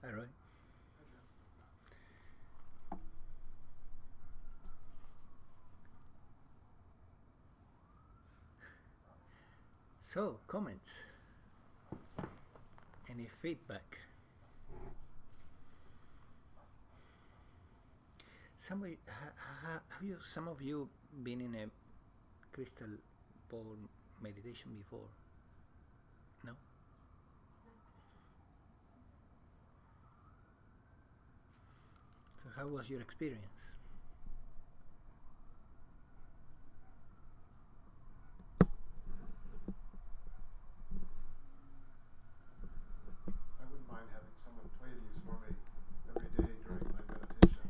All right. So, comments? Any feedback? Some of you been in a crystal ball meditation before? No? So, how was your experience? I wouldn't mind having someone play these for me every day during my meditation.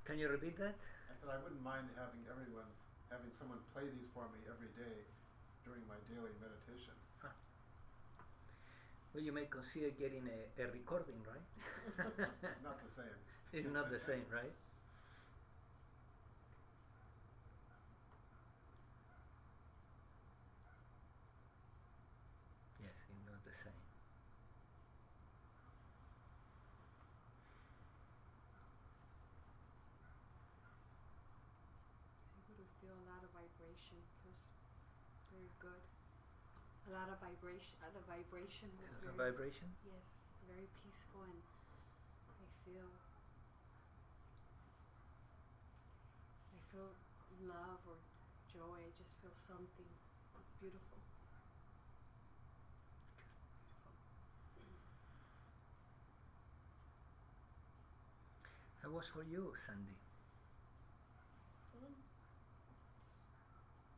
Can you repeat that? I said I wouldn't mind having someone play these for me every day during my daily meditation. Huh. Well, you may consider getting a recording, right? Not the same. It's not the same, right? Yes, it's not the same. So you would feel a lot of vibration. Feels very good. A lot of vibration. The vibration was The very vibration? yes, very peaceful, and I feel love or joy. I just feel something beautiful. How was for you, Sandy?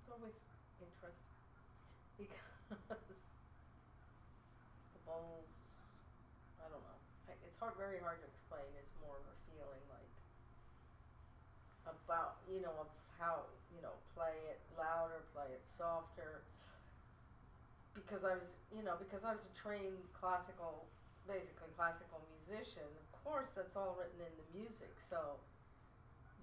It's always interesting because the bowls, I don't know. It's very hard to explain. It's more of a feeling like about, of how, play it louder, play it softer. Because I was a trained basically classical musician. Of course, that's all written in the music. So,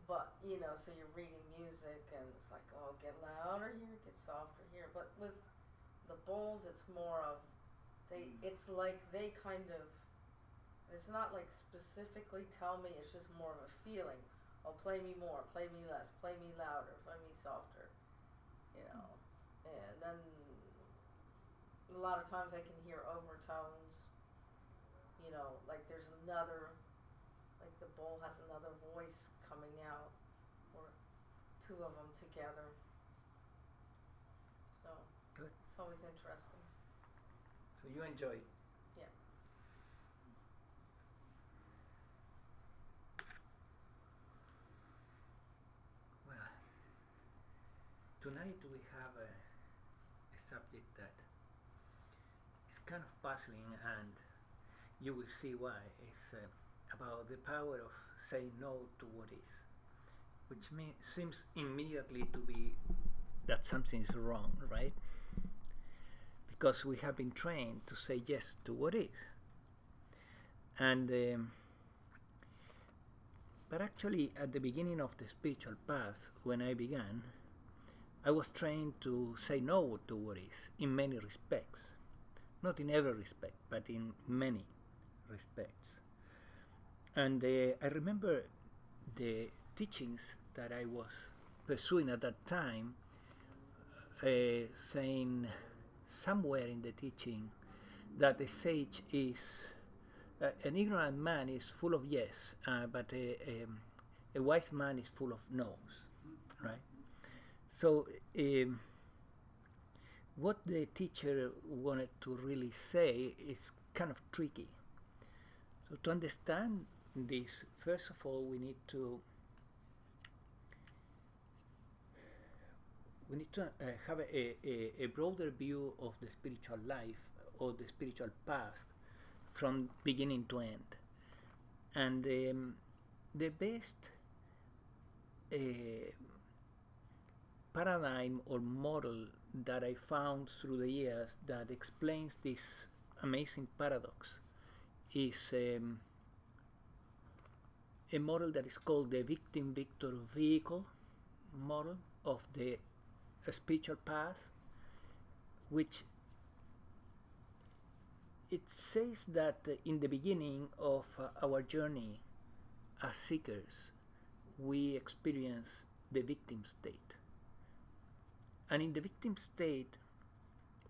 but so you're reading music, and it's like, oh, get louder here, get softer here. But with the bowls, it's more of it's like they kind of. It's not like specifically tell me. It's just more of a feeling. Oh, play me more, play me less, play me louder, play me softer. And then a lot of times I can hear overtones. Like there's another, like the bowl has another voice coming out, or two of them together. So Good. it's always interesting. So you enjoy it? Yeah. Well, tonight we have a subject that is kind of puzzling, and you will see why. It's about the power of saying no to what is, which seems immediately to be that something is wrong, right? Because we have been trained to say yes to what is. And but actually, at the beginning of the spiritual path, when I began, I was trained to say no to what is in many respects. Not in every respect, but in many respects. And I remember the teachings that I was pursuing at that time, saying somewhere in the teaching that a sage is an ignorant man is full of yes, but a wise man is full of no's, right? So what the teacher wanted to really say is kind of tricky. So to understand this, first of all, we need to have a broader view of the spiritual life or the spiritual path from beginning to end. And the best paradigm or model that I found through the years that explains this amazing paradox is a model that is called the victim victor vehicle model of the spiritual path, which it says that in the beginning of our journey as seekers, we experience the victim state. And in the victim state,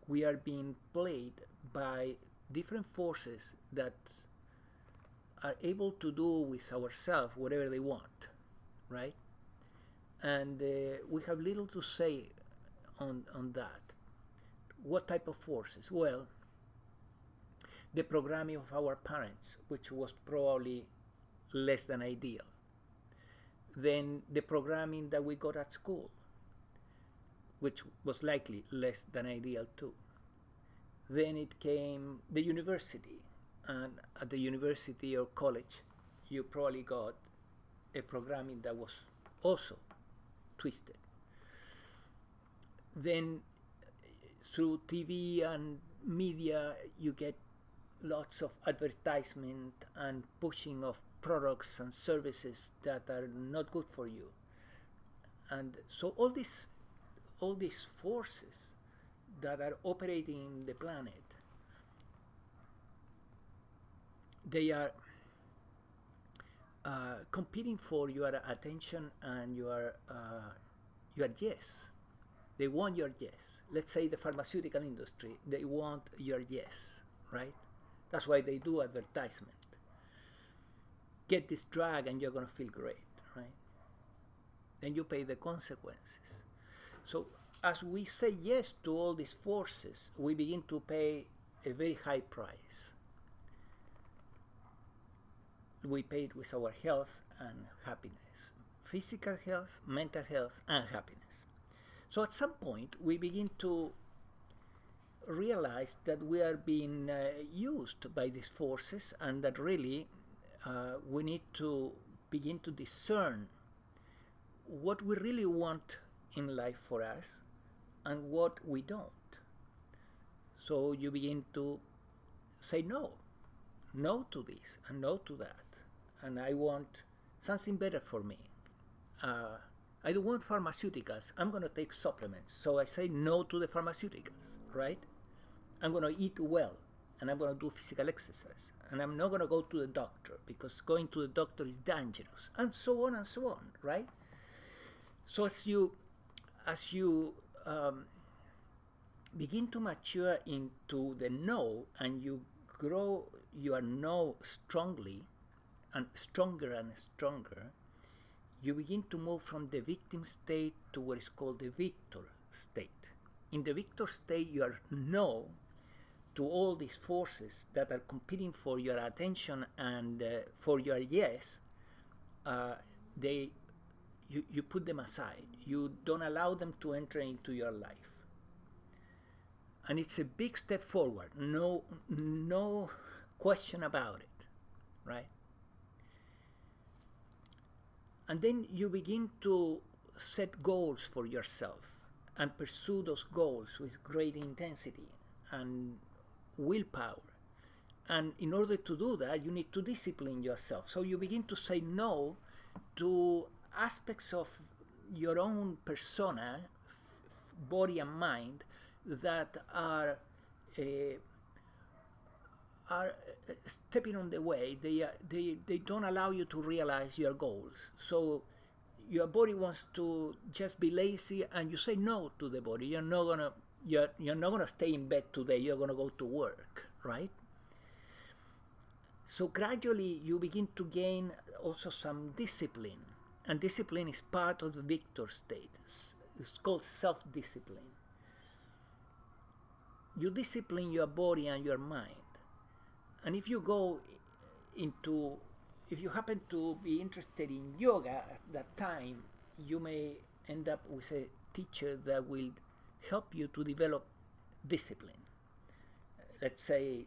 we are being played by different forces that are able to do with ourselves whatever they want, right? And we have little to say on that. What type of forces? Well, the programming of our parents, which was probably less than ideal. Then the programming that we got at school, which was likely less than ideal too. Then it came the university, and at the university or college, you probably got a programming that was also twisted. Then through TV and media, you get lots of advertisement and pushing of products and services that are not good for you. And so all these forces that are operating in the planet, they are competing for your attention and your yes. They want your yes. Let's say the pharmaceutical industry, they want your yes, right? That's why they do advertisement. Get this drug and you're going to feel great, right? Then you pay the consequences. So as we say yes to all these forces, we begin to pay a very high price. We pay it with our health and happiness. Physical health, mental health, and happiness. So at some point, we begin to realize that we are being used by these forces, and that really we need to begin to discern what we really want in life for us and what we don't. So you begin to say no to this and no to that, and I want something better for me. I don't want pharmaceuticals. I'm going to take supplements. So I say no to the pharmaceuticals, right? I'm going to eat well, and I'm going to do physical exercise, and I'm not going to go to the doctor because going to the doctor is dangerous, and so on and so on, right? So as you begin to mature into the no, and you grow your no strongly and stronger, you begin to move from the victim state to what is called the victor state. In the victor state, you are no to all these forces that are competing for your attention and for your yes. You put them aside. You don't allow them to enter into your life. And it's a big step forward. No question about it, right? And then you begin to set goals for yourself and pursue those goals with great intensity and willpower. And in order to do that, you need to discipline yourself. So you begin to say no to aspects of your own persona, body and mind, that are stepping on the way. They don't allow you to realize your goals. So your body wants to just be lazy, and you say no to the body. You're not gonna stay in bed today. You're gonna go to work, right? So gradually you begin to gain also some discipline, and discipline is part of the victor state. It's called self-discipline. You discipline your body and your mind. And if you happen to be interested in yoga at that time, you may end up with a teacher that will help you to develop discipline. Let's say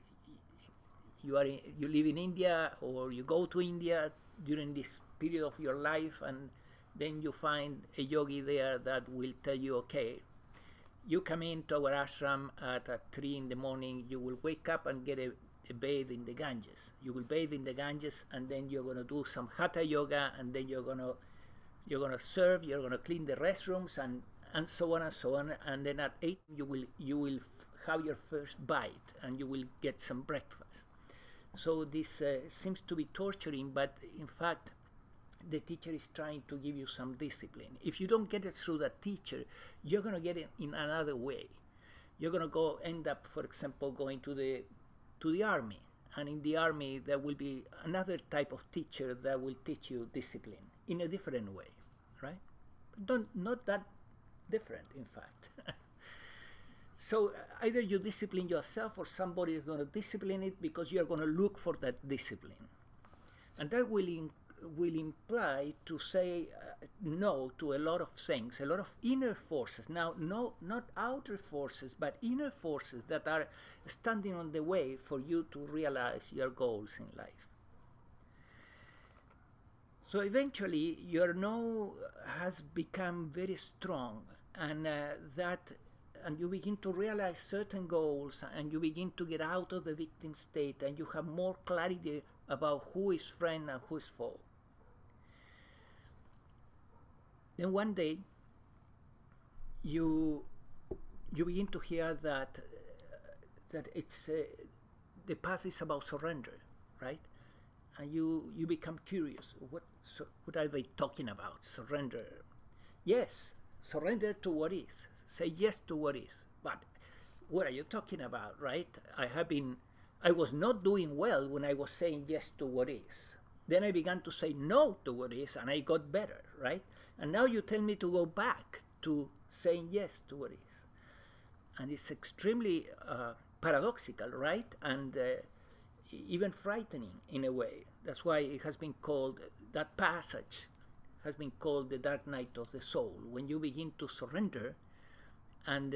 you live in India, or you go to India during this period of your life, and then you find a yogi there that will tell you, okay, you come into our ashram at 3 in the morning, you will wake up and get a bathe in the Ganges. You will bathe in the Ganges, and then you're going to do some hatha yoga, and then you're going to serve, you're going to clean the restrooms, and so on and so on. And then at 8 you will have your first bite and you will get some breakfast. So this seems to be torturing, but in fact, the teacher is trying to give you some discipline. If you don't get it through that teacher, you're going to get it in another way. You're going to end up, for example, going to the army. And in the army, there will be another type of teacher that will teach you discipline in a different way, right? But not that different, in fact. So either you discipline yourself or somebody is going to discipline it because you're going to look for that discipline. And that will imply to say no to a lot of things, a lot of inner forces. Now, no, not outer forces, but inner forces that are standing on the way for you to realize your goals in life. So eventually, your no has become very strong, and and you begin to realize certain goals, and you begin to get out of the victim state, and you have more clarity about who is friend and who is foe. Then one day, you begin to hear that it's the path is about surrender, right? And you become curious. What are they talking about? Surrender? Yes, surrender to what is. Say yes to what is. But what are you talking about, right? I was not doing well when I was saying yes to what is. Then I began to say no to what is, and I got better, right? And now you tell me to go back to saying yes to what is. And it's extremely paradoxical, right? And even frightening in a way. That's why it has been called, that passage has been called the dark night of the soul. When you begin to surrender and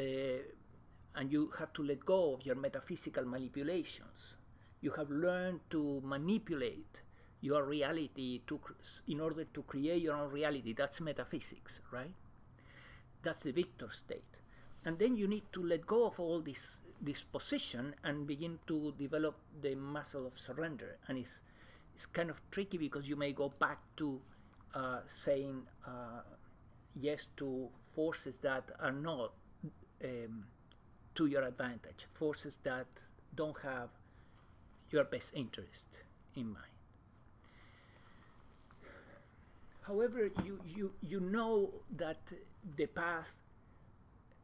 you have to let go of your metaphysical manipulations. You have learned to manipulate your reality in order to create your own reality. That's metaphysics, right? That's the victor state. And then you need to let go of all this position and begin to develop the muscle of surrender. And it's kind of tricky because you may go back to saying yes to forces that are not to your advantage, forces that don't have your best interest in mind. However, you know that the path,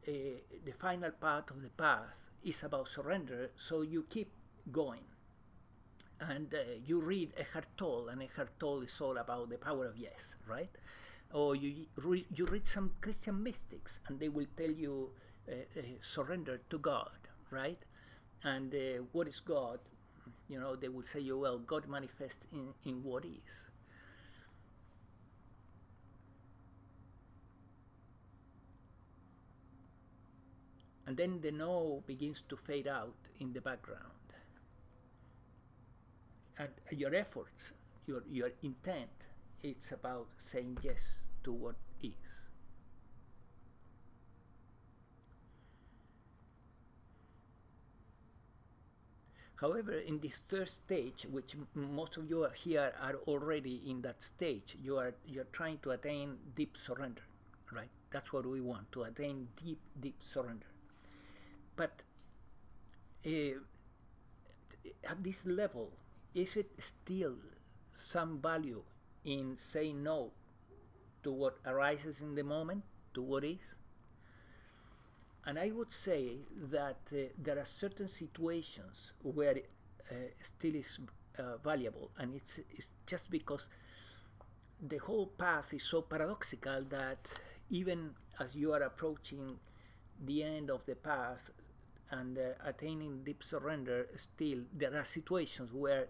the final part of the path is about surrender, so you keep going. And you read Eckhart Tolle, and Eckhart Tolle is all about the power of yes, right? Or you read some Christian mystics, and they will tell you surrender to God, right? And what is God? You know, they will say, well, God manifests in what is. And then the no begins to fade out in the background. And your efforts, your intent, it's about saying yes to what is. However, in this third stage, which most of you here are already in that stage, you're trying to attain deep surrender, right? That's what we want, to attain deep surrender. But at this level, is it still some value in saying no to what arises in the moment, to what is? And I would say that there are certain situations where it still is valuable, and it's just because the whole path is so paradoxical that even as you are approaching the end of the path and attaining deep surrender, still there are situations where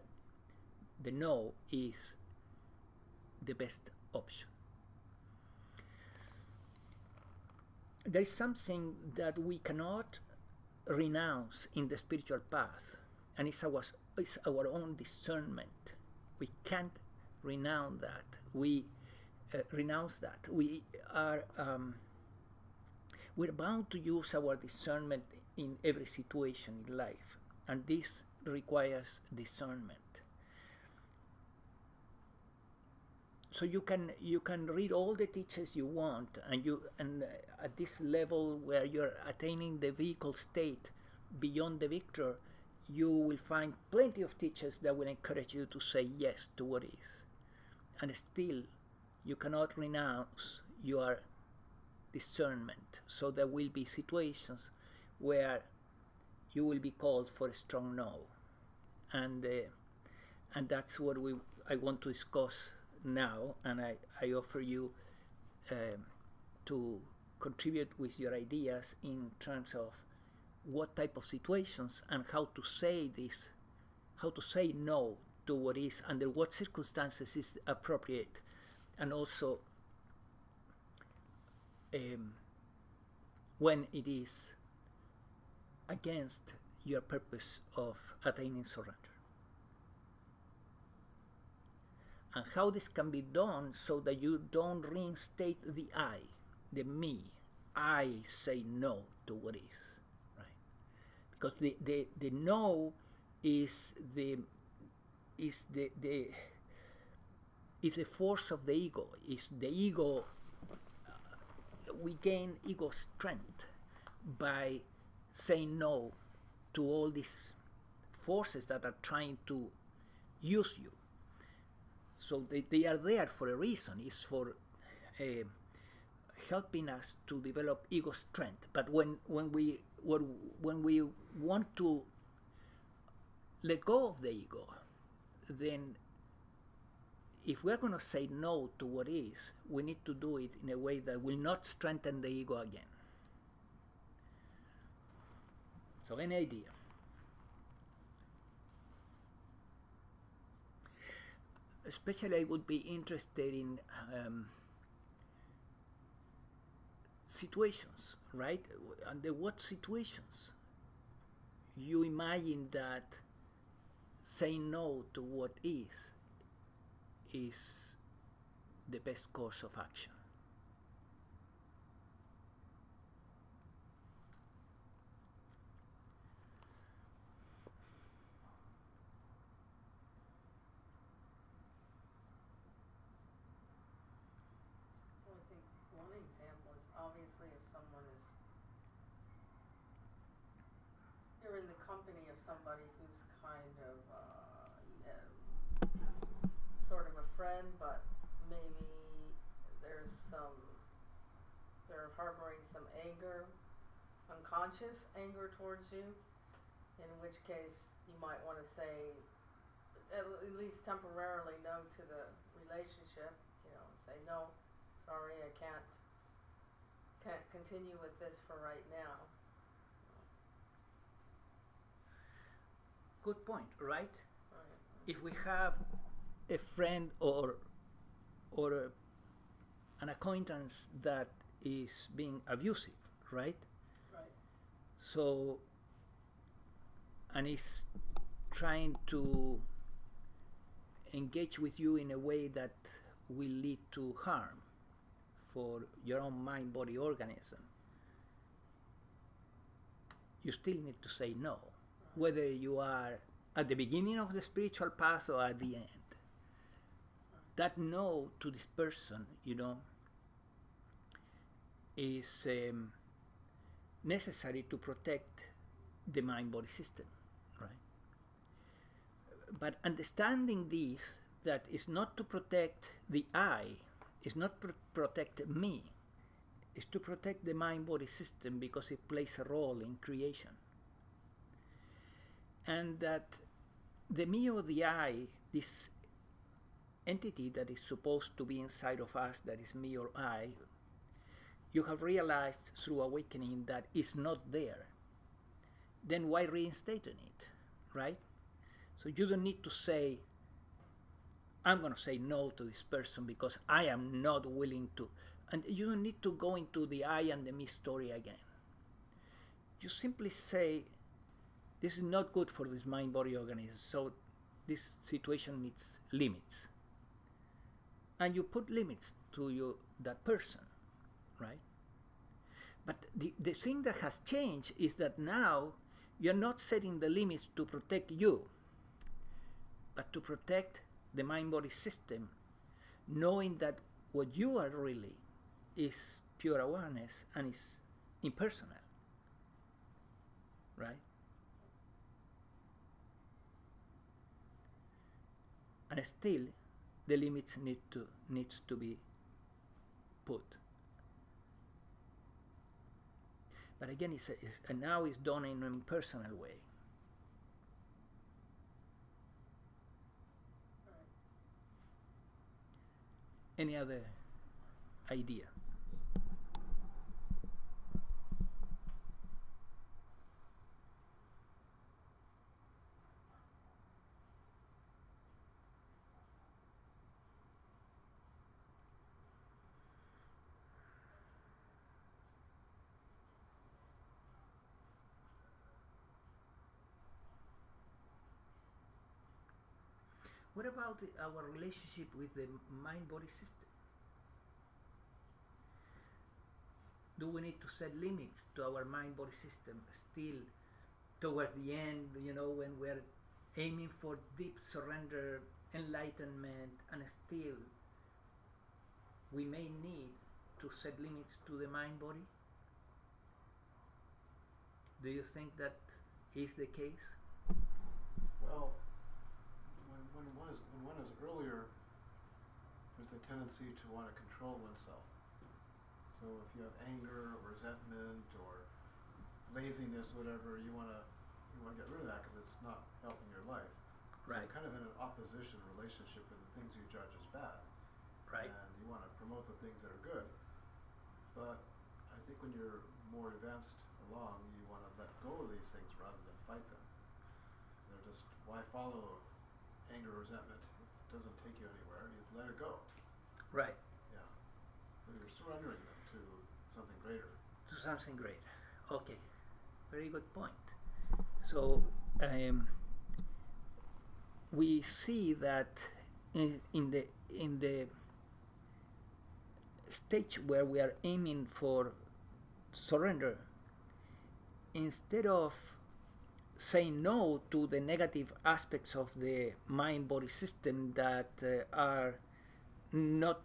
the no is the best option. There is something that we cannot renounce in the spiritual path, and it's our own discernment. We can't renounce that. We renounce that. We're bound to use our discernment in every situation in life, and this requires discernment. So you can read all the teachers you want, and at this level where you're attaining the vehicle state, beyond the victor, you will find plenty of teachers that will encourage you to say yes to what is. And still, you cannot renounce your discernment. So there will be situations where you will be called for a strong no. And that's what I want to discuss now, and I offer you to contribute with your ideas in terms of what type of situations and how to say this, how to say no to what is, under what circumstances is appropriate, and also when it is against your purpose of attaining surrender. And how this can be done so that you don't reinstate the I, the me. I say no to what is, right? Because the no is the force of the ego. Is the ego. We gain ego strength by saying no to all these forces that are trying to use you. So they are there for a reason. It's for helping us to develop ego strength. But when we want to let go of the ego, then if we're going to say no to what is, we need to do it in a way that will not strengthen the ego again. So any idea? Especially I would be interested in situations, right? Under what situations you imagine that saying no to what is the best course of action. Well, I think one example is obviously if someone is, you're in the company of somebody who's kind of sort of a friend, but maybe they're harboring some anger, unconscious anger towards you, in which case you might want to say, at least temporarily, no to the relationship, say no, sorry, I can't continue with this for right now. Good point, right? Right. If we have a friend or an acquaintance that is being abusive, right? Right. So, and is trying to engage with you in a way that will lead to harm for your own mind, body, organism, you still need to say no, whether you are at the beginning of the spiritual path or at the end. That no to this person, is necessary to protect the mind-body system, right? But understanding this, that is not to protect the I, is not to protect me, is to protect the mind-body system because it plays a role in creation. And that the me or the I, this entity that is supposed to be inside of us, that is me or I, you have realized through awakening that it's not there. Then why reinstating it, right? So you don't need to say, I'm going to say no to this person because I am not willing to. And you don't need to go into the I and the me story again. You simply say, this is not good for this mind-body organism, so this situation needs limits. And you put limits to that person, right? But the thing that has changed is that now you're not setting the limits to protect you, but to protect the mind-body system, knowing that what you are really is pure awareness and is impersonal, right? and still the limits needs to be put. But again, and now it's done in an impersonal way. Any other idea? What about our relationship with the mind-body system? Do we need to set limits to our mind-body system still towards the end, when we're aiming for deep surrender, enlightenment, and still we may need to set limits to the mind-body? Do you think that is the case? Well, when one is earlier, there's a tendency to want to control oneself. So if you have anger or resentment or laziness, whatever, you want to get rid of that because it's not helping your life. Right. So you're kind of in an opposition relationship with the things you judge as bad. Right. And you want to promote the things that are good. But I think when you're more advanced along, you want to let go of these things rather than fight them. They're just, why follow anger or resentment? It doesn't take you anywhere. You let it go. Right. Yeah. So you're surrendering them to something greater. To something greater. Okay. Very good point. So we see that in the stage where we are aiming for surrender, instead of saying no to the negative aspects of the mind-body system that are not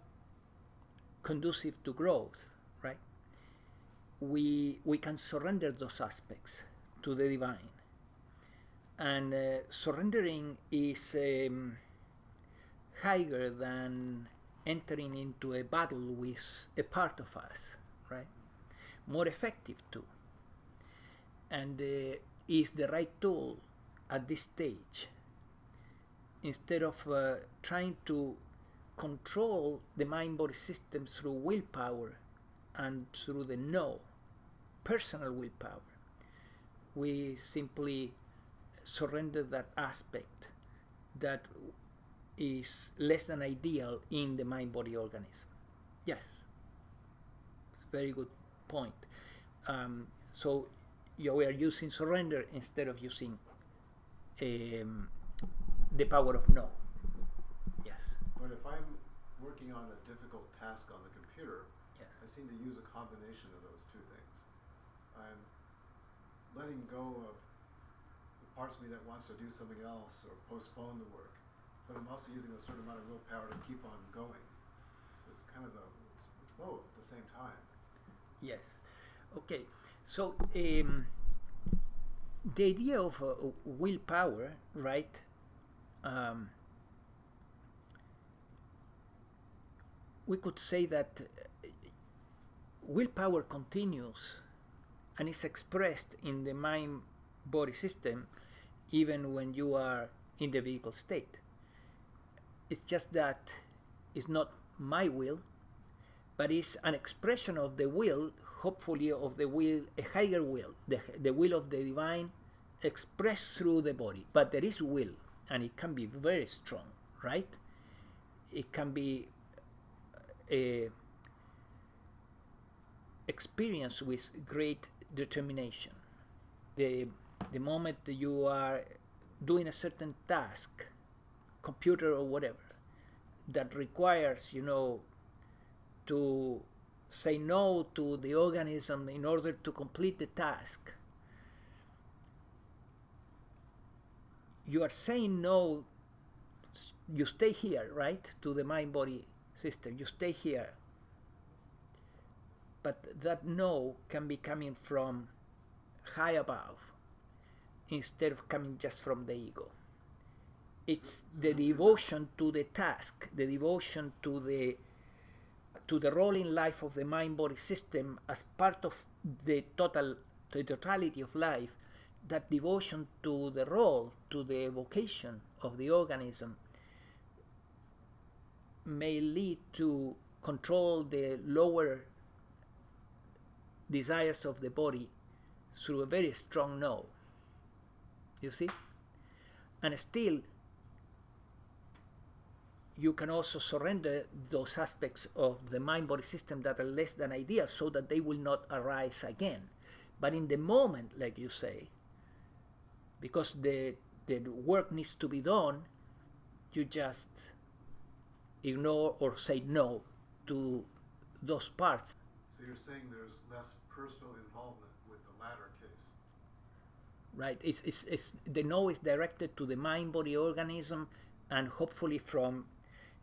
conducive to growth, right? We can surrender those aspects to the divine. And surrendering is higher than entering into a battle with a part of us, right? More effective too. And is the right tool at this stage. Instead of trying to control the mind-body system through willpower and through the personal willpower, we simply surrender that aspect that is less than ideal in the mind-body organism. Yes, it's a very good point. So we are using surrender instead of using the power of no. Yes. But if I'm working on a difficult task on the computer, Yes. I seem to use a combination of those two things. I'm letting go of the parts of me that wants to do something else or postpone the work, but I'm also using a certain amount of willpower to keep on going. So it's kind of it's both at the same time. Yes. Okay. So the idea of willpower, right? We could say that willpower continues and is expressed in the mind-body system even when you are in the vehicle state. It's just that it's not my will, but it's an expression of the will, hopefully of the will, a higher will, the will of the divine expressed through the body. But there is will, and it can be very strong, right? It can be experienced with great determination. The moment that you are doing a certain task, computer or whatever, that requires, to say no to the organism in order to complete the task, you are saying no. You stay here, right, to the mind-body system. You stay here. But that no can be coming from high above instead of coming just from the ego. It's the devotion to the task, the devotion to the role in life of the mind-body system as part of the totality of life. That devotion to the role, to the vocation of the organism, may lead to control the lower desires of the body through a very strong no. You see? And still, you can also surrender those aspects of the mind-body system that are less than ideal so that they will not arise again. But in the moment, like you say, because the work needs to be done, you just ignore or say no to those parts. So you're saying there's less personal involvement with the latter case. Right? It's the no is directed to the mind-body organism, and hopefully from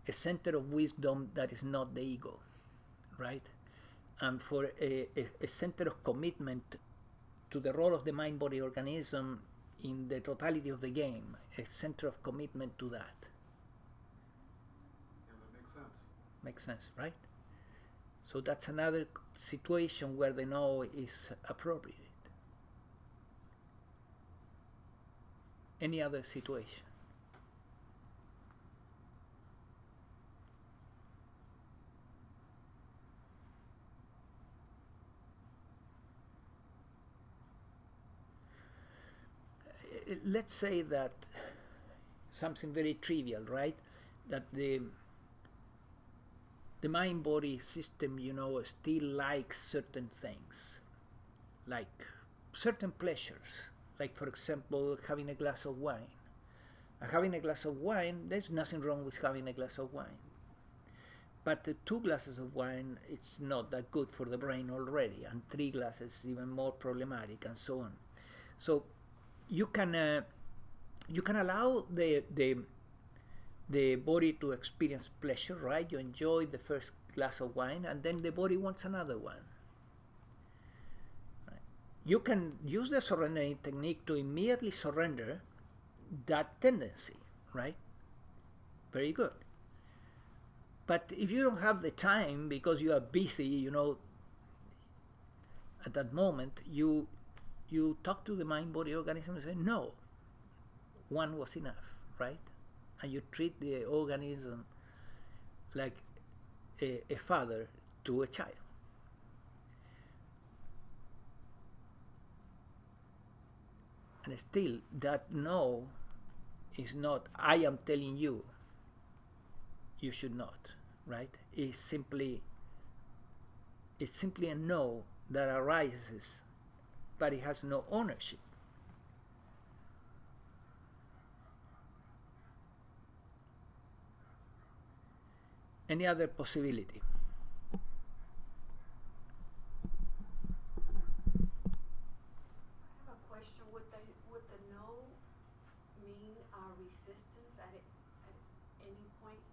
a center of wisdom that is not the ego, right? And for a center of commitment to the role of the mind-body organism in the totality of the game, a center of commitment to that. Yeah, that makes sense. Makes sense, right? So that's another situation where the no is appropriate. Any other situation? Let's say that something very trivial, right? That the mind-body system, still likes certain things, like certain pleasures, like for example, having a glass of wine. Having a glass of wine, there's nothing wrong with having a glass of wine. But 2 glasses of wine, it's not that good for the brain already, and 3 glasses even more problematic, and so on. So you can allow the body to experience pleasure, right? You enjoy the first glass of wine, and then the body wants another one. Right? You can use the surrendering technique to immediately surrender that tendency, right? Very good. But if you don't have the time because you are busy, at that moment, you talk to the mind-body organism and say, no, one was enough, right? And you treat the organism like a father to a child. And still, that no is not, I am telling you, you should not, right? It's simply a no that arises, but it has no ownership. Any other possibility? I have a question. Would the no mean resistance at any point?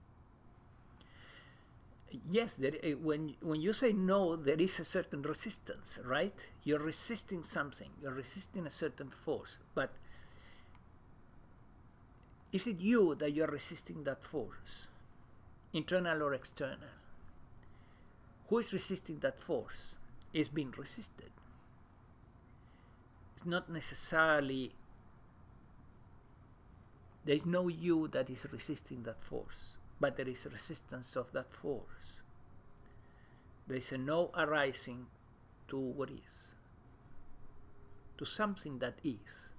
Yes, when you say no, there is a certain resistance, right? You're resisting something. You're resisting a certain force. But is it you that you're resisting that force? Internal or external? Who is resisting that force? It's being resisted. It's not necessarily, there is no you that is resisting that force, but there is resistance of that force. There is a no arising to what is, to something that is.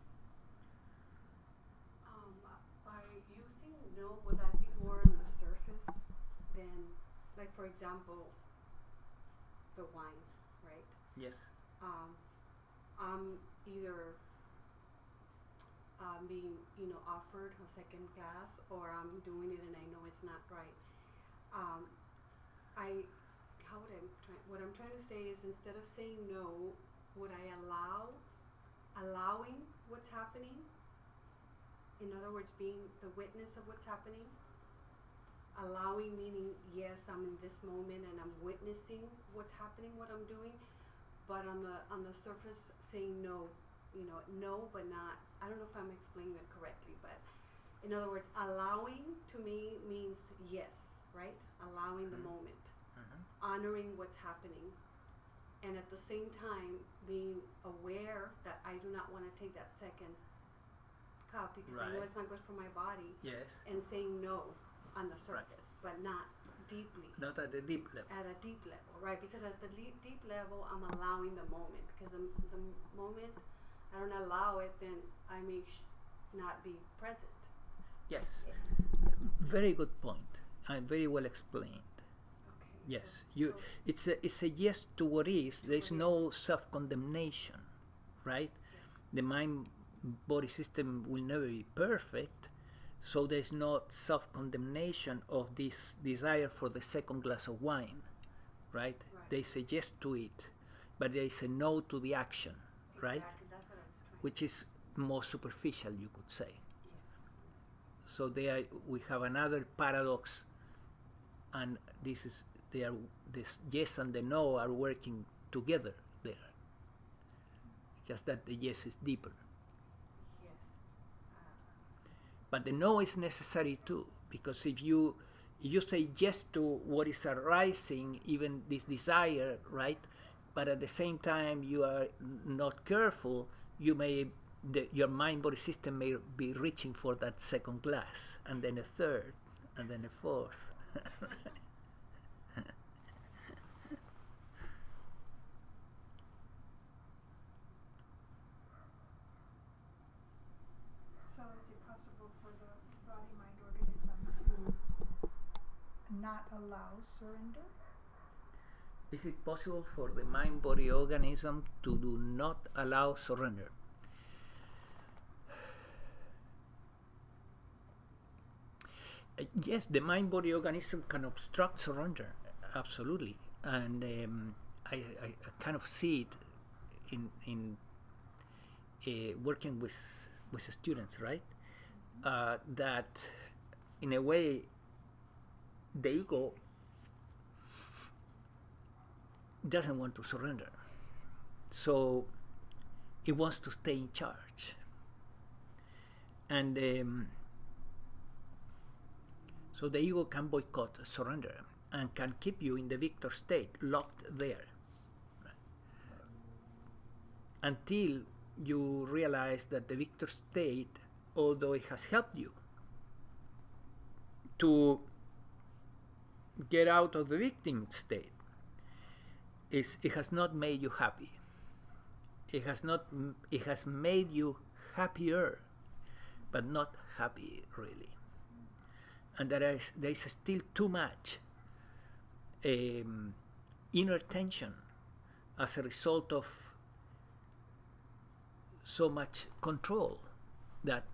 By using no, would that be more on the surface than, like for example, the wine, right? Yes. I'm either being, offered a second glass, or I'm doing it and I know it's not right. What I'm trying to say is, instead of saying no, would I allowing what's happening? In other words, being the witness of what's happening. Allowing meaning, yes, I'm in this moment and I'm witnessing what's happening, what I'm doing, but on the surface saying no, no, but not. I don't know if I'm explaining it correctly, but In other words, allowing to me means yes, right? Allowing the moment, honoring what's happening, and at the same time being aware that I do not want to take that second cup because I know Right. it's not good for my body, Yes. and saying no on the surface, but not deeply. Not at the deep level. At a deep level, right? Because at the deep level, I'm allowing the moment. Because the moment I don't allow it, then I may not be present. Yes. Very good point. And very well explained. Okay. Yes. So It's a yes to what is. There's what no self-condemnation, right? The mind body system will never be perfect, so there's no self-condemnation of this desire for the second glass of wine, right? Right. They say yes to it, but they say no to the action, right? Exactly. That's what I was trying. Which is more superficial, you could say. Yes. So we have another paradox, and this yes and the no are working together there. Just that the yes is deeper. Yes. But the no is necessary too, because if you say yes to what is arising, even this desire, right? But at the same time you are not careful, your mind body system may be reaching for that second glass, and then a third, and then a fourth. So is it possible for the body-mind organism to not allow surrender? Is it possible for the mind body organism to do not allow surrender? Yes, the mind body organism can obstruct surrender, absolutely. And I kind of see it in working with students, right? That in a way the ego doesn't want to surrender, so it wants to stay in charge, and so the ego can boycott surrender and can keep you in the victor state, locked there, right? Until you realize that the victor state, although it has helped you to get out of the victim state, it has not made you happy. It has made you happier, but not happy really. And there is still too much inner tension as a result of so much control, that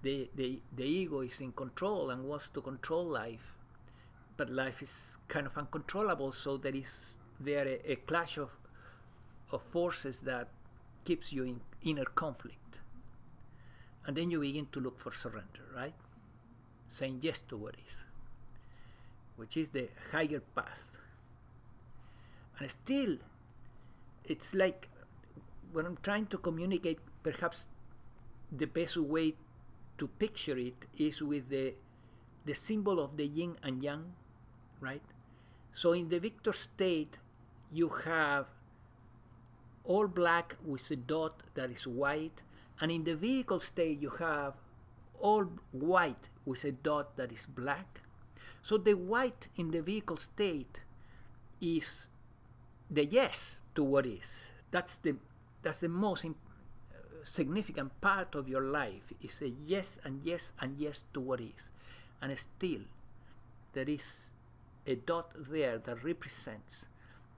the ego is in control and wants to control life, but life is kind of uncontrollable, so there is a clash of forces that keeps you in inner conflict. And then you begin to look for surrender, right? Saying yes to what is, which is the higher path. And still, it's like when I'm trying to communicate, perhaps the best way to picture it is with the symbol of the yin and yang, right? So in the victor state, you have all black with a dot that is white, and in the vehicle state, you have all white with a dot that is black. So the white in the vehicle state is the yes to what is. That's the most significant part of your life, is a yes and yes and yes to what is. And still, there is a dot there that represents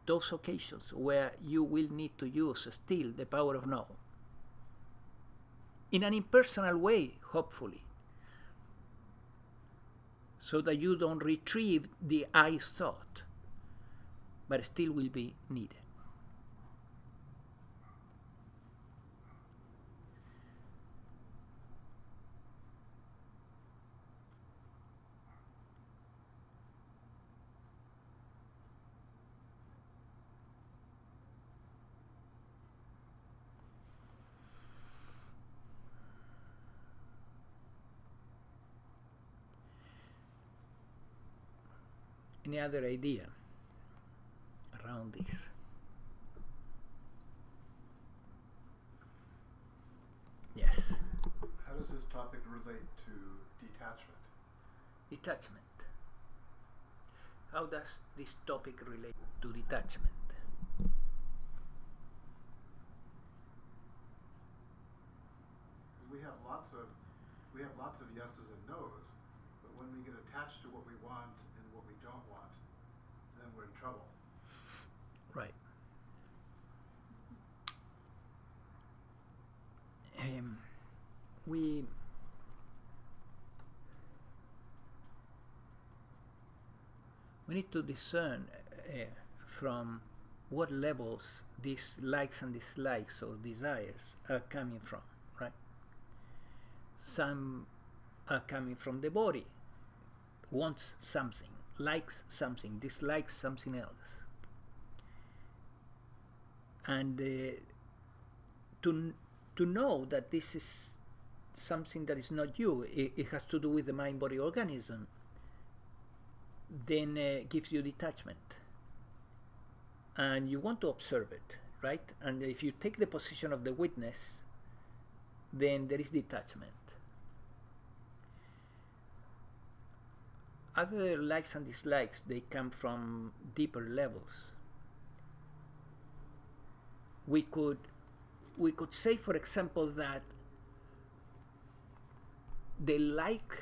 those occasions where you will need to use still the power of no. In an impersonal way, hopefully, so that you don't retrieve the I thought, but still will be needed. Any other idea around this? Yes. How does this topic relate to detachment? Detachment. How does this topic relate to detachment? Because we have lots of yeses and nos, but when we get attached to what we want and what we don't want, then we're in trouble. Right. We need to discern from what levels these likes and dislikes or desires are coming from, right? Some are coming from the body, wants something, likes something, dislikes something else. And to know that this is something that is not you, it has to do with the mind-body organism, then gives you detachment. And you want to observe it, right? And if you take the position of the witness, then there is detachment. Other likes and dislikes, they come from deeper levels. We could say, for example, that the likes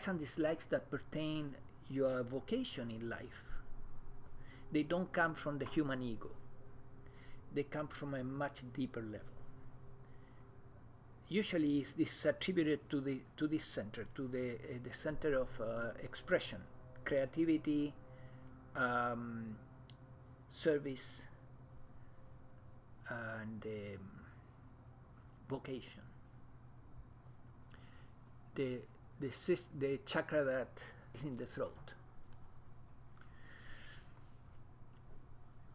and dislikes that pertain your vocation in life, they don't come from the human ego. They come from a much deeper level. Usually this is attributed to this center, to the center of expression, creativity, service, and vocation. The chakra that is in the throat,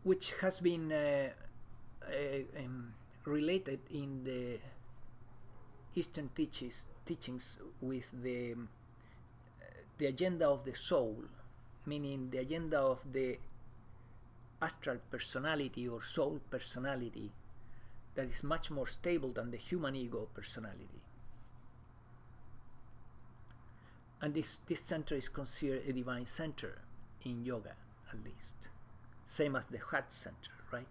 which has been related in the Eastern teachings with the agenda of the soul, meaning the agenda of the astral personality or soul personality that is much more stable than the human ego personality. And this center is considered a divine center in yoga, at least. Same as the heart center, right?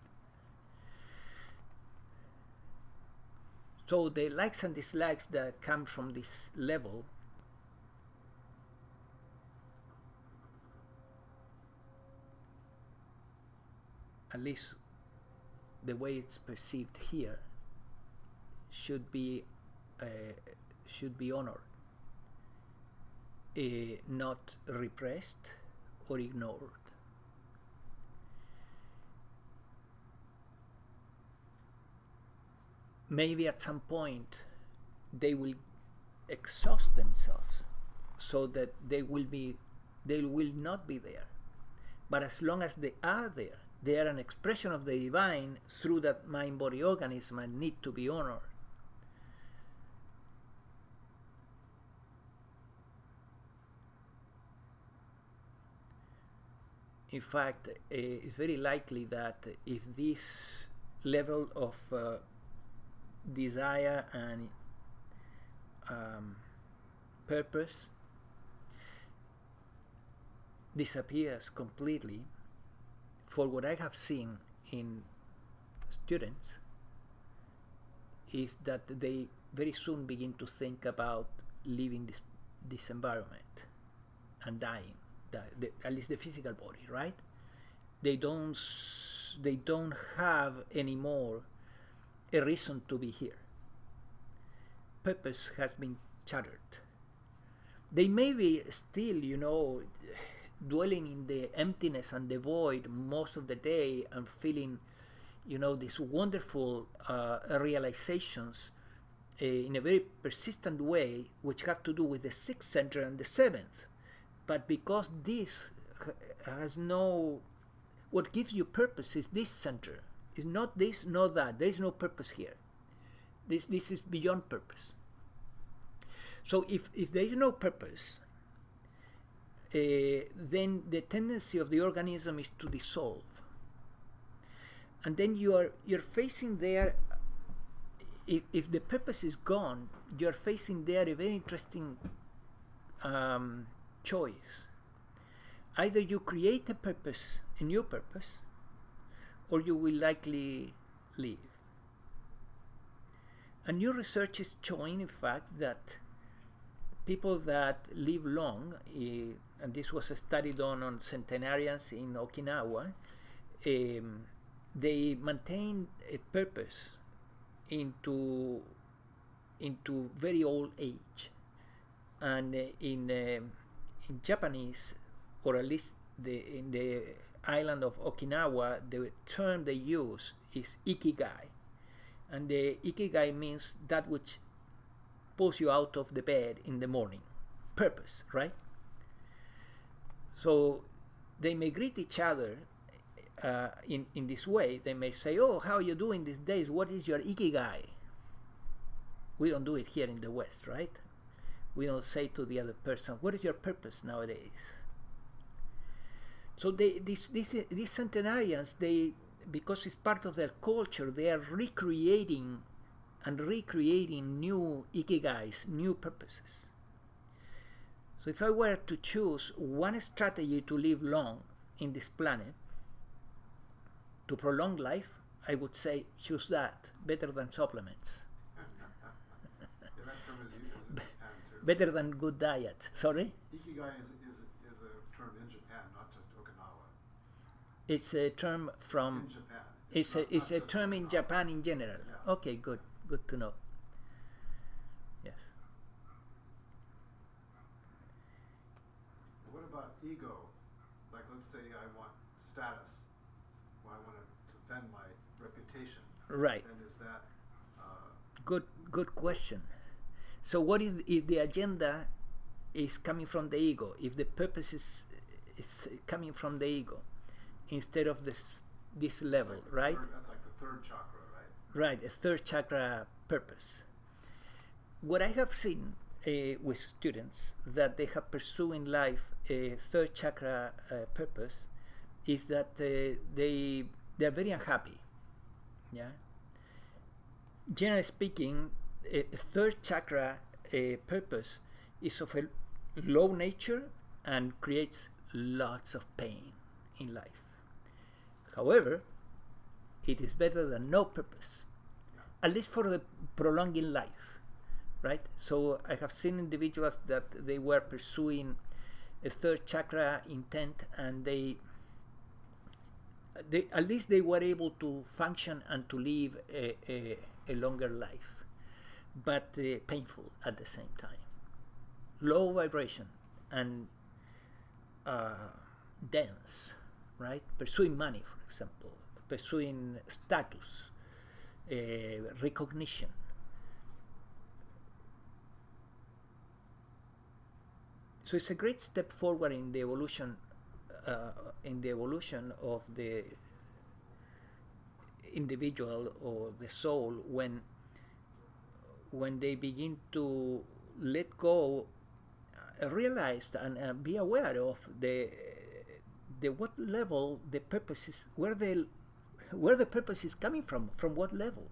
So the likes and dislikes that come from this level at least the way it's perceived here should be honored, not repressed or ignored. Maybe at some point they will exhaust themselves so that they will not be there. But as long as they are there, they are an expression of the divine through that mind-body organism and need to be honored. In fact, it's very likely that if this level of desire and purpose disappears completely, for what I have seen in students is that they very soon begin to think about leaving this environment and dying, at least the physical body, right? They don't have anymore a reason to be here. Purpose has been shattered. They may be still, dwelling in the emptiness and the void most of the day and feeling, these wonderful realizations in a very persistent way, which have to do with the sixth center and the seventh. But because this has what gives you purpose is this center. It's not this, not that. There is no purpose here. This is beyond purpose. So if there is no purpose, then the tendency of the organism is to dissolve. And then you're facing there, if the purpose is gone, you're facing there a very interesting choice. Either you create a purpose, a new purpose, or you will likely leave. And new research is showing, in fact, that people that live long, and this was a study done on centenarians in Okinawa, they maintain a purpose into very old age. And in Japanese, or at least in the island of Okinawa, the term they use is ikigai. And the ikigai means that which pulls you out of the bed in the morning. Purpose, right? So they may greet each other in this way. They may say, "Oh, how are you doing these days? What is your ikigai?" We don't do it here in the West, right? We don't say to the other person, "What is your purpose nowadays?" So these centenarians, because it's part of their culture, they are recreating new ikigais, new purposes. So if I were to choose one strategy to live long in this planet, to prolong life, I would say choose that, better than supplements. Yeah, that term is used in Japan too. Better than good diet. Sorry? Ikigai is a term in Japan, not just Okinawa. It's a term from... In Japan. It's a term in Okinawa. Japan in general. Yeah. Okay, good to know. Yes. What about ego? Like, let's say I want status, or I want to defend my reputation. Right. Then is that Good question. So what if the agenda is coming from the ego? If the purpose is coming from the ego instead of this level, like right? That's like the third chakra, right? Right, a third chakra purpose. What I have seen with students that they have pursued in life a third chakra purpose is that they're very unhappy. Yeah. Generally speaking, a third chakra purpose is of a low nature and creates lots of pain in life. However, it is better than no purpose, at least for the prolonging life, right? So I have seen individuals that they were pursuing a third chakra intent, and they at least they were able to function and to live a longer life, but painful at the same time. Low vibration and dense, right? Pursuing money, for example, pursuing status, recognition. So it's a great step forward in the evolution of the individual or the soul when they begin to let go, realize and be aware of the what level the purpose is, where the purpose is coming from what level,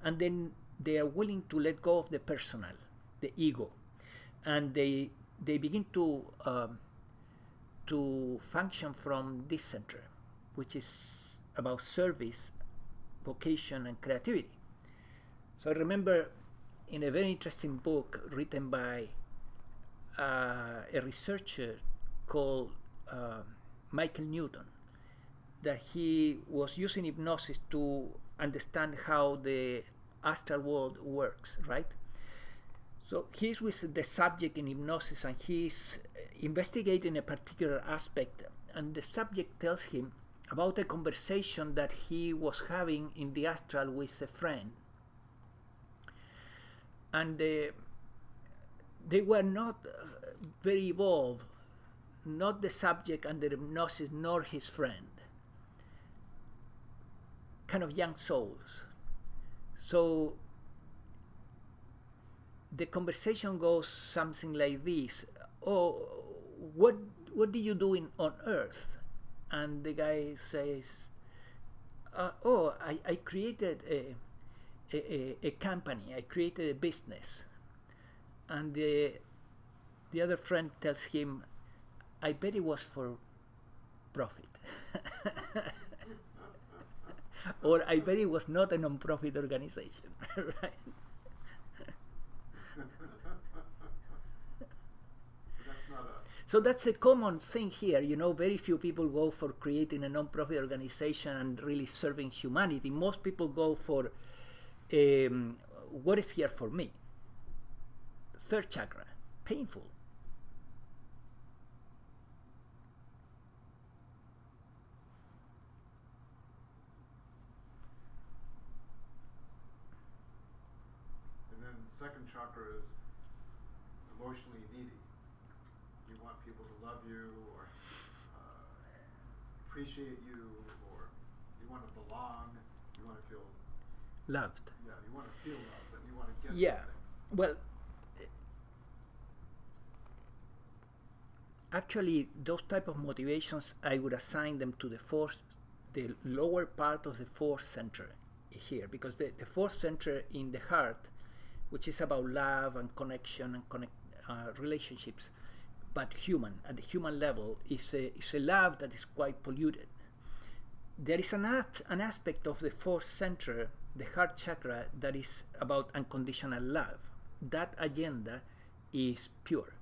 and then they are willing to let go of the personal, the ego, and they begin to function from this center, which is about service, vocation, and creativity. So I remember in a very interesting book written by a researcher called Michael Newton, that he was using hypnosis to understand how the astral world works, right? So he's with the subject in hypnosis, and he's investigating a particular aspect, and the subject tells him about a conversation that he was having in the astral with a friend. And they were not very evolved, not the subject under hypnosis nor his friend. Kind of young souls. So the conversation goes something like this: "Oh, what did you do on Earth? And the guy says, oh, I created a company, I created a business. And the other friend tells him, I bet it was for profit. Or I bet it was not a non-profit organization, right? So that's a common thing here. Very few people go for creating a non-profit organization and really serving humanity. Most people go for what is here for me. Third chakra, painful. And then the second chakra is emotionally needy. You want people to love you or appreciate you, or you want to belong, you want to feel Loved. Yeah, you want to feel love, but you want to get Yeah. something. Well, actually, those type of motivations, I would assign them to the lower part of the fourth center here, because the fourth center in the heart, which is about love and connection and relationships, but at the human level, is a love that is quite polluted. There is an aspect of the fourth center, the heart chakra, that is about unconditional love. That agenda is pure.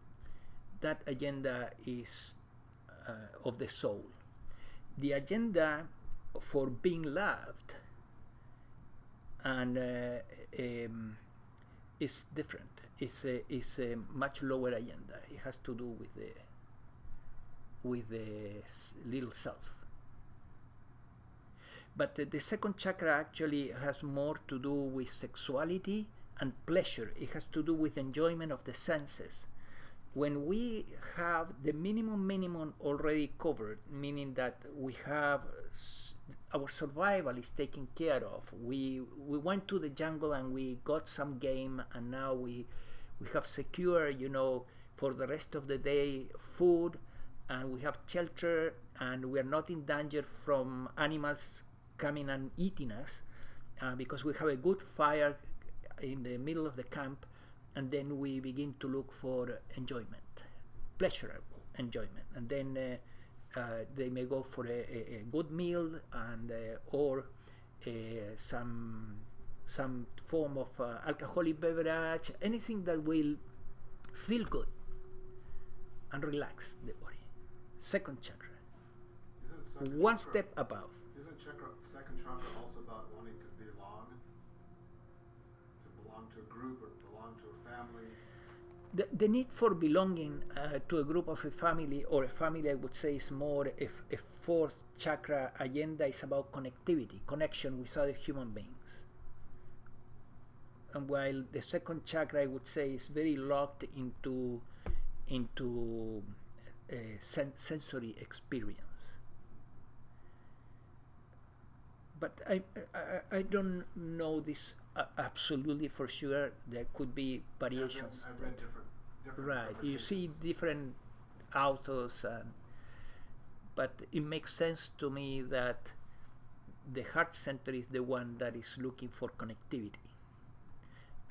That agenda is of the soul. The agenda for being loved and is different. It's a much lower agenda. It has to do with the little self. But the second chakra actually has more to do with sexuality and pleasure. It has to do with enjoyment of the senses. When we have the minimum already covered, meaning that we have our survival is taken care of. We went to the jungle and we got some game, and now we have secure, for the rest of the day food, and we have shelter, and we are not in danger from animals coming and eating us, because we have a good fire in the middle of the camp, and then we begin to look for enjoyment, pleasurable enjoyment, and then they may go for a good meal and or some form of alcoholic beverage, anything that will feel good and relax the body. Second chakra, one step above. Isn't second chakra also about wanting to belong to a group or belong to a family? The need for belonging to a group of a family or a family, I would say, is more a fourth chakra agenda. Is about connectivity, connection with other human beings. And while the second chakra, I would say, is very locked into sensory experience. But I don't know this absolutely for sure. There could be variations. I've read different right. You see different authors, but it makes sense to me that the heart center is the one that is looking for connectivity,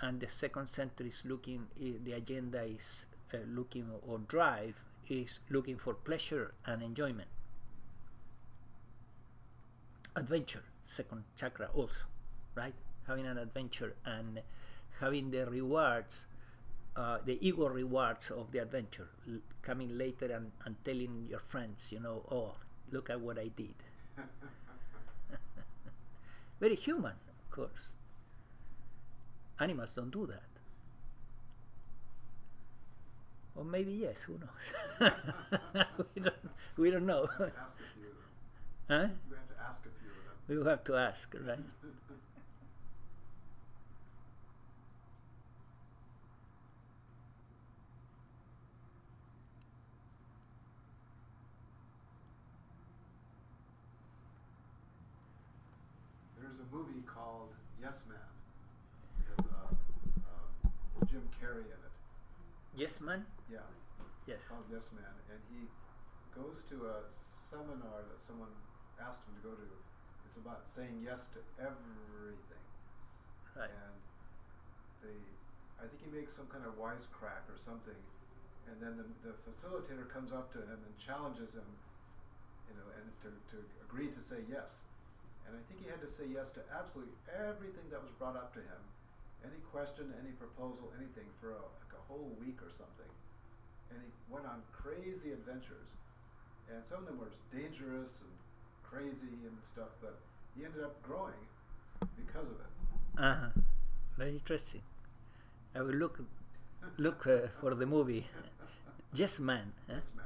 and the second center is looking. The agenda is looking, or drive is looking for pleasure and enjoyment, adventure. Second chakra also, right? Having an adventure and having the rewards, the ego rewards of the adventure, coming later and telling your friends, oh, look at what I did. Very human, of course. Animals don't do that. Or maybe yes, who knows? we don't know. Ask a few of them. Huh? We have to ask a few of them. We will have to ask, right? There's a movie called Yes Man. It has Jim Carrey in it. Yes, man? Yeah. Yes. It's called Yes Man, and goes to a seminar that someone asked him to go to. It's about saying yes to everything. Right. And I think he makes some kind of wisecrack or something, and then the facilitator comes up to him and challenges him, and to agree to say yes. And I think he had to say yes to absolutely everything that was brought up to him, any question, any proposal, anything, for like a whole week or something. And he went on crazy adventures, and some of them were dangerous and crazy and stuff, but he ended up growing because of it. Very interesting. I will look for the movie. Yes Man. Huh? Yes, man.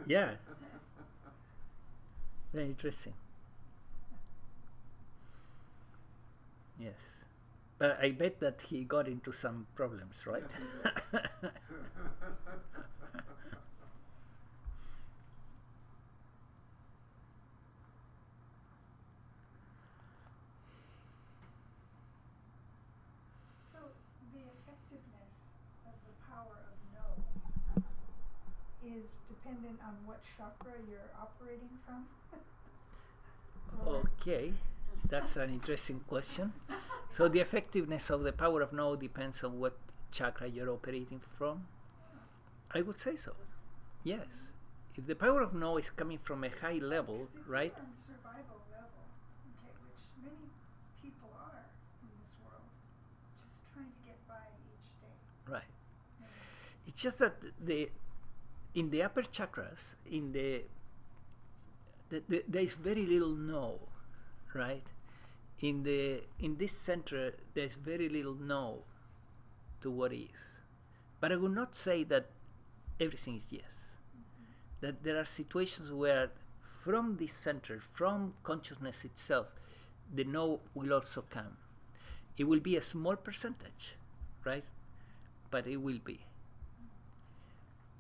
Yeah. Very interesting. Yes. But I bet that he got into some problems, right? Yes, he did. So the effectiveness of the power of no is dependent on what chakra you're operating from? Or- Okay, that's an interesting question. So the effectiveness of the power of no depends on what chakra you're operating from? I would say so. Yes. If the power of no is coming from a high level, Because if right? you're on survival level, okay, which many people are in this world, just trying to get by each day. Right. And It's just that in the upper chakras, there is very little no, right? In this center, there's very little no to what is. But I would not say that everything is yes. That there are situations where from this center, from consciousness itself, the no will also come. It will be a small percentage, right? But it will be.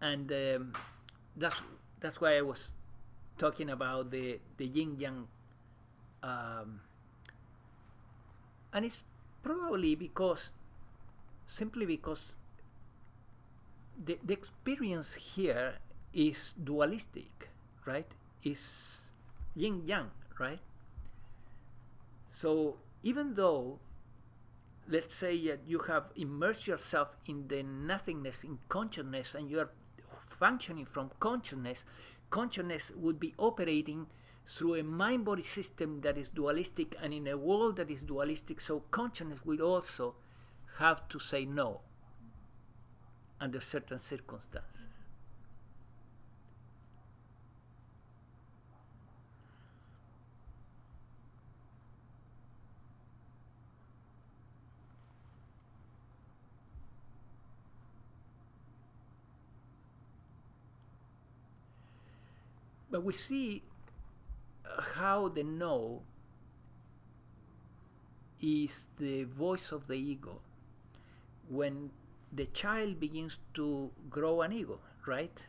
And that's why I was talking about the yin yang, and it's probably simply because the experience here is dualistic, right? Is yin yang, right? So even though, let's say you have immersed yourself in the nothingness, in consciousness, and you are functioning from consciousness, consciousness would be operating through a mind-body system that is dualistic, and in a world that is dualistic, so consciousness will also have to say no under certain circumstances. But we see how the no is the voice of the ego when the child begins to grow an ego, right?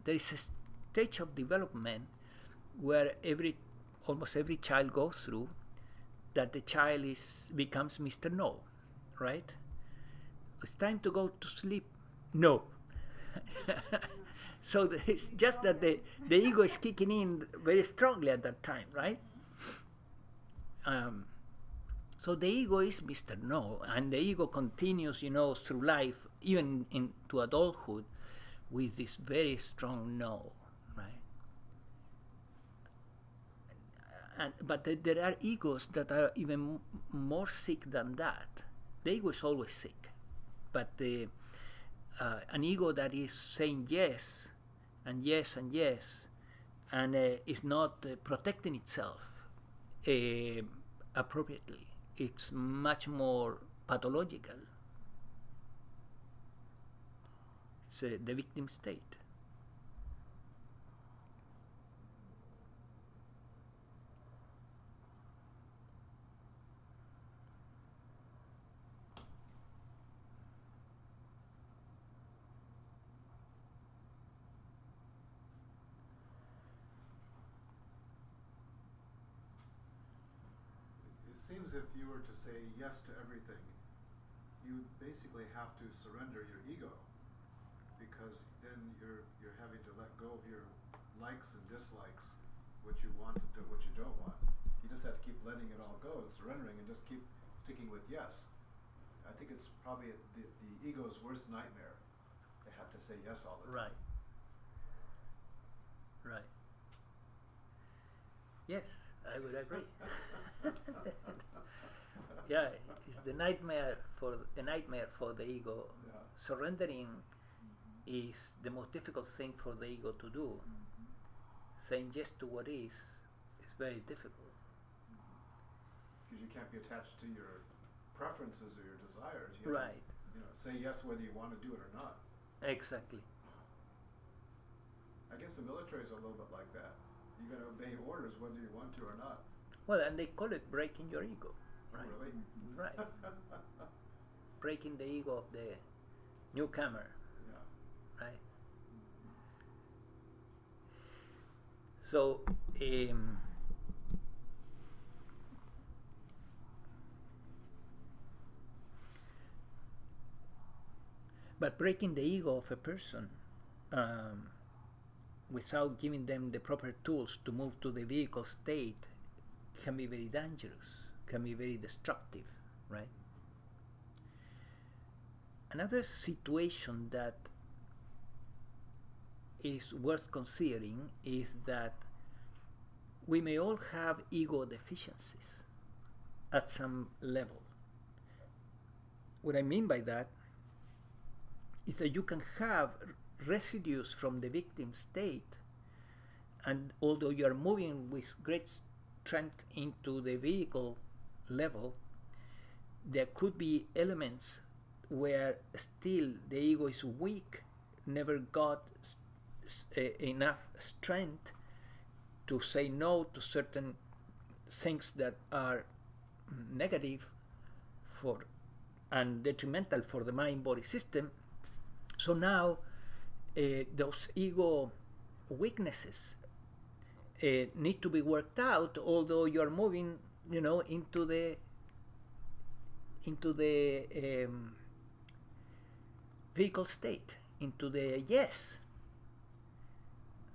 There is a stage of development where almost every child goes through, that the child becomes Mr. No, right? It's time to go to sleep. No. So it's just that the ego is kicking in very strongly at that time, right? So the ego is Mr. No, and the ego continues, through life, even into adulthood, with this very strong no, right? But there are egos that are even more sick than that. The ego is always sick, but an ego that is saying yes and yes and yes, and is not protecting itself appropriately. It's much more pathological. It's the victim state. It seems if you were to say yes to everything, you basically have to surrender your ego. because then you're having to let go of your likes and dislikes, what you want to do, what you don't want. You just have to keep letting it all go and surrendering, and just keep sticking with yes. I think it's probably the ego's worst nightmare. They have to say yes all the time. Right. Yes, I would agree. Yeah, it's the nightmare for the ego. Yeah. Surrendering is the most difficult thing for the ego to do. Saying yes to what is very difficult. Because you can't be attached to your preferences or your desires. You have Right. to, say yes whether you want to do it or not. Exactly. I guess the military is a little bit like that. You got to obey orders whether you want to or not. Well, and they call it breaking your ego. Right. Really? Right. Breaking the ego of the newcomer. Yeah. Right. So, but breaking the ego of a person without giving them the proper tools to move to the vehicle state can be very dangerous, can be very destructive, right? Another situation that is worth considering is that we may all have ego deficiencies at some level. What I mean by that is that you can have residues from the victim state, and although you are moving with great strength into the vehicle level, there could be elements where still the ego is weak, never got enough strength to say no to certain things that are negative for and detrimental for the mind-body system. So now those ego weaknesses need to be worked out, although you are moving, into the vehicle state, into the yes.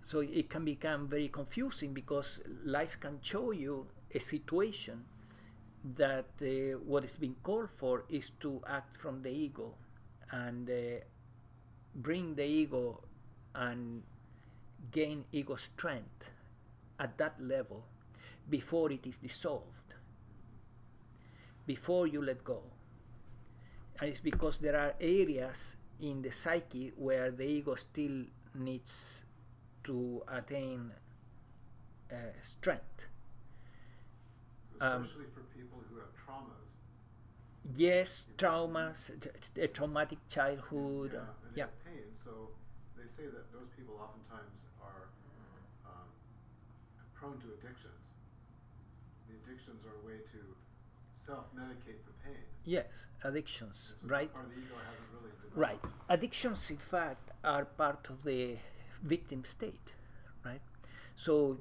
So it can become very confusing, because life can show you a situation that what is being called for is to act from the ego and bring the ego and gain ego strength at that level before it is dissolved, before you let go. And it's because there are areas in the psyche where the ego still needs to attain strength. So especially for people who have traumas. Yes, traumas, a traumatic childhood. And they Yeah. have pain. So they say that those people oftentimes are prone to addictions. The addictions are a way to self-medicate the pain. Yes, addictions, So right? part of the ego hasn't really developed. Right. Addictions, in fact, are part of the victim state, right? So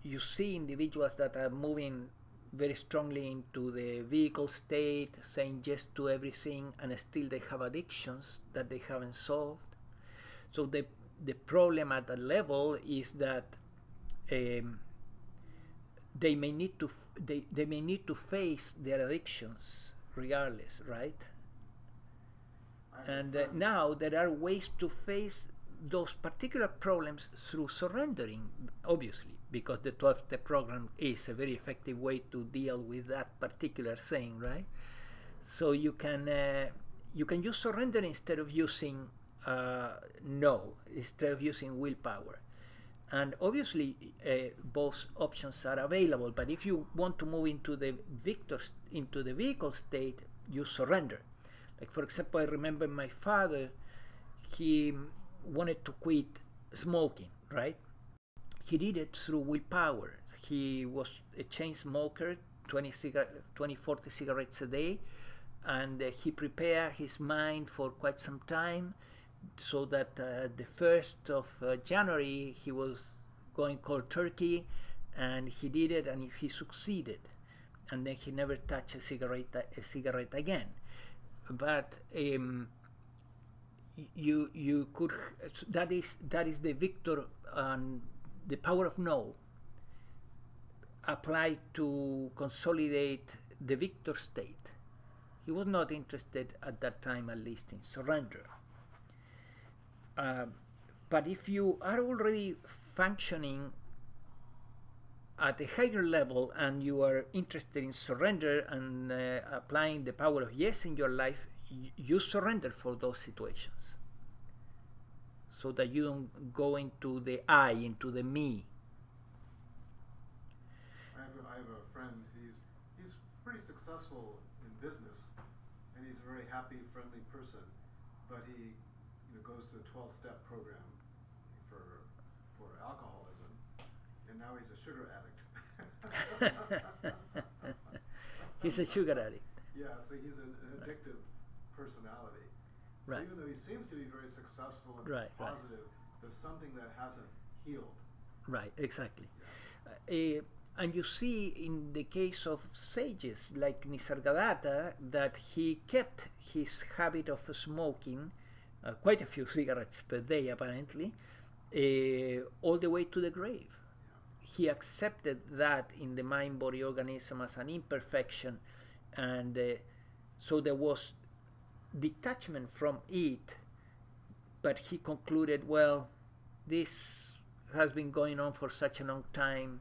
you see individuals that are moving very strongly into the vehicle state, saying yes to everything, and still they have addictions that they haven't solved. So the problem at that level is that they may need to they may need to face their addictions regardless, right? And now there are ways to face those particular problems through surrendering, obviously, because the 12-step program is a very effective way to deal with that particular thing, right? So you can use surrender instead of using no, instead of using willpower. And obviously both options are available, but if you want to move into the vehicle state, you surrender. Like, for example, I remember my father, he wanted to quit smoking, right? He did it through willpower. He was a chain smoker, 40 cigarettes a day, and he prepared his mind for quite some time, so that the 1st of January he was going cold turkey, and he did it, and he succeeded, and then he never touched a cigarette again. But you could that is the victor and the power of no applied to consolidate the victor state. He was not interested at that time, at least, in surrender. But if you are already functioning at a higher level and you are interested in surrender and applying the power of yes in your life, you surrender for those situations so that you don't go into the I, into the me. I have a friend. He's pretty successful in business, and he's a very happy, friendly person. But he goes to a 12-step program for alcoholism, and now he's a sugar addict. He's a sugar addict. Yeah, so he's an addictive personality. So Right. even though he seems to be very successful and Right, right. positive, there's something that hasn't healed. Right, exactly. Yeah. And you see in the case of sages like Nisargadatta that he kept his habit of smoking, quite a few cigarettes per day apparently, all the way to the grave. He accepted that in the mind-body organism as an imperfection, and so there was detachment from it, but he concluded, well, this has been going on for such a long time,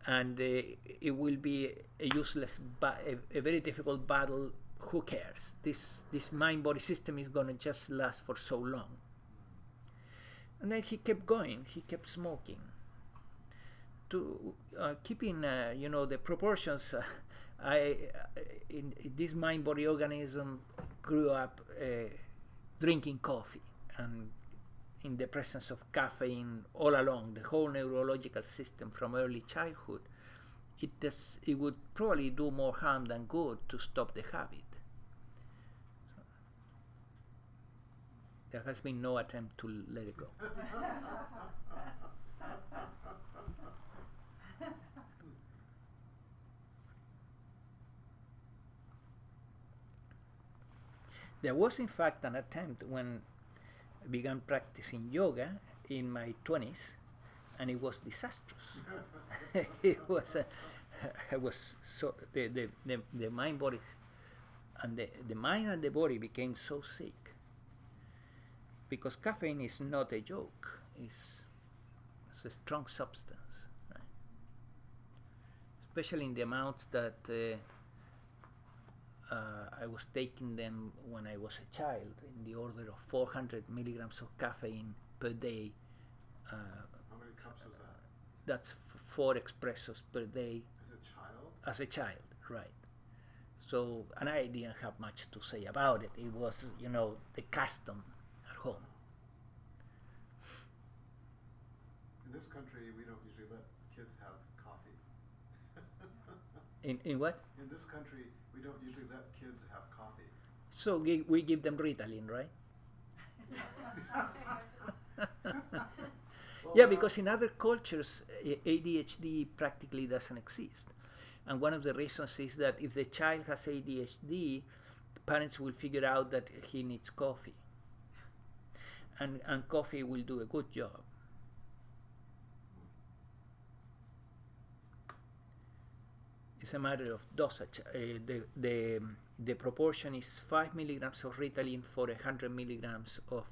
and it will be a useless, a very difficult battle. Who cares? This mind-body system is going to just last for so long. And then he kept going. He kept smoking. To keeping, the proportions, in this mind-body organism grew up drinking coffee and in the presence of caffeine all along the whole neurological system from early childhood. It would probably do more harm than good to stop the habit. There has been no attempt to let it go. There was in fact an attempt when I began practicing yoga in my 20s, and it was disastrous. It was so the mind body and the mind and the body became so sick because caffeine is not a joke. It's a strong substance, right? Especially in the amounts that I was taking them when I was a child, in the order of 400 milligrams of caffeine per day. How many cups is that? That's 4 espressos per day. As a child? As a child, right. So, and I didn't have much to say about it. It was, the custom at home. In this country, we don't usually let kids have coffee. In what? In this country, we don't usually let kids have coffee. So we give them Ritalin, right? Well, Yeah, because in other cultures, ADHD practically doesn't exist. And one of the reasons is that if the child has ADHD, parents will figure out that he needs coffee. And coffee will do a good job. It's a matter of dosage. The proportion is 5 milligrams of Ritalin for 100 milligrams of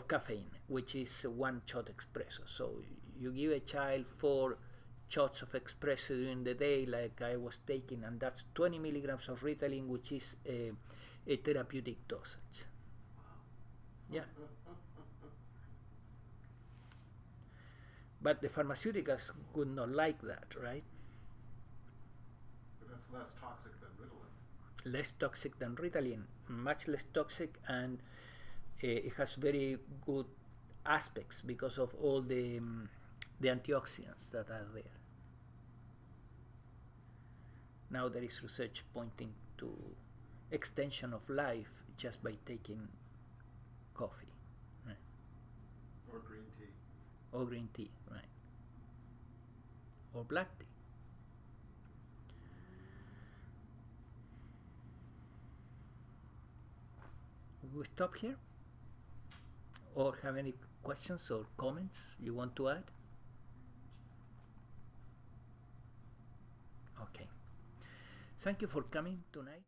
caffeine, which is 1 shot espresso. So you give a child 4 shots of espresso during the day, like I was taking, and that's 20 milligrams of Ritalin, which is a therapeutic dosage. Yeah. But the pharmaceuticals would not like that, right? But that's less toxic than Ritalin. Less toxic than Ritalin, much less toxic, and it has very good aspects because of all the antioxidants that are there. Now there is research pointing to extension of life just by taking coffee, right? Or green tea. Or green tea, right? Or black tea. We stop here? or have any questions or comments you want to add? Okay. Thank you for coming tonight.